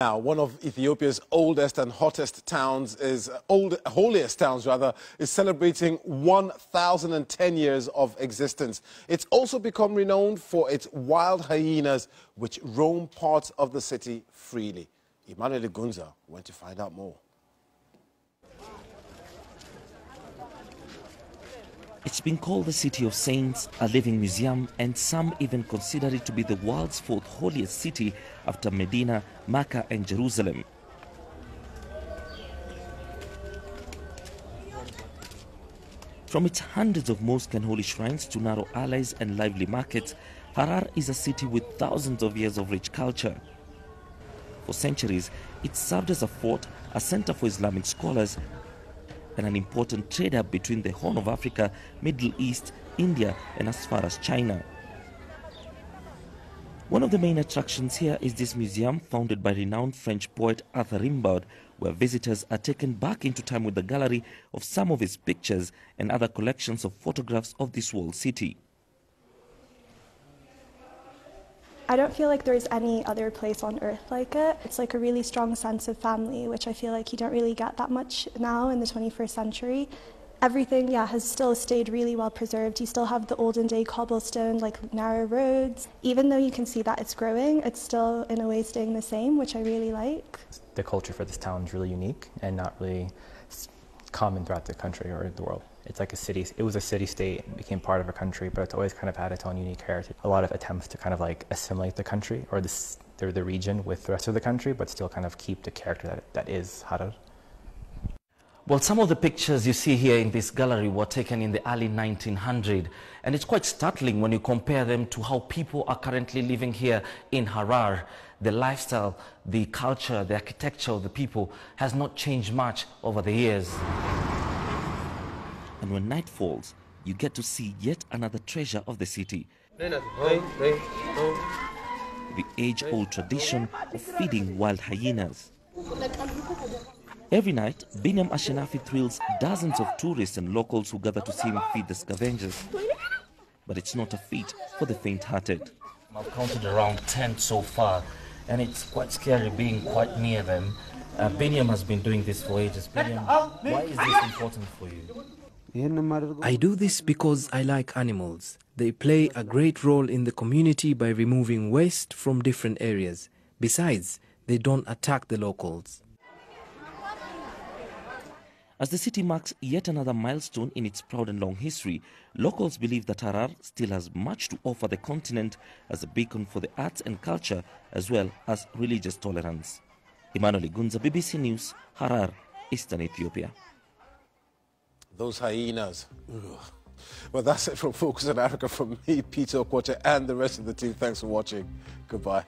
Now, one of Ethiopia's oldest and hottest towns holiest towns is celebrating 1,010 years of existence. It's also become renowned for its wild hyenas, which roam parts of the city freely. Emmanuel Gunza went to find out more. It's been called the City of Saints, a living museum, and some even consider it to be the world's fourth holiest city after Medina, Mecca and Jerusalem. From its hundreds of mosques and holy shrines to narrow alleys and lively markets, Harar is a city with thousands of years of rich culture. For centuries, it served as a fort, a center for Islamic scholars, and an important trade hub between the Horn of Africa, Middle East, India, and as far as China. One of the main attractions here is this museum, founded by renowned French poet Arthur Rimbaud, where visitors are taken back into time with the gallery of some of his pictures and other collections of photographs of this walled city. I don't feel like there's any other place on earth like it. It's like a really strong sense of family, which I feel like you don't really get that much now in the 21st century. Everything, has still stayed really well preserved. You still have the olden day cobblestone, like narrow roads. Even though you can see that it's growing, it's still in a way staying the same, which I really like. The culture for this town is really unique and not really common throughout the country or the world. It's like a city. It was a city-state, it became part of a country, but it's always kind of had its own unique heritage. A lot of attempts to kind of like assimilate the country or the region with the rest of the country, but still kind of keep the character that is Harar. Well, some of the pictures you see here in this gallery were taken in the early 1900s, and it's quite startling when you compare them to how people are currently living here in Harar. The lifestyle, the culture, the architecture of the people has not changed much over the years. And when night falls, you get to see yet another treasure of the city. The age-old tradition of feeding wild hyenas. Every night, Binyam Ashenafi thrills dozens of tourists and locals who gather to see him feed the scavengers. But it's not a feat for the faint-hearted. I've counted around 10 so far, and it's quite scary being quite near them. Binyam has been doing this for ages. Binyam, why is this important for you? I do this because I like animals. They play a great role in the community by removing waste from different areas. Besides, they don't attack the locals. As the city marks yet another milestone in its proud and long history, locals believe that Harar still has much to offer the continent as a beacon for the arts and culture as well as religious tolerance. Emmanuel Gunza, BBC News, Harar, Eastern Ethiopia. Those hyenas. Ugh. Well, that's it from Focus on Africa from me, Peter Okwoche, and the rest of the team. Thanks for watching. Goodbye.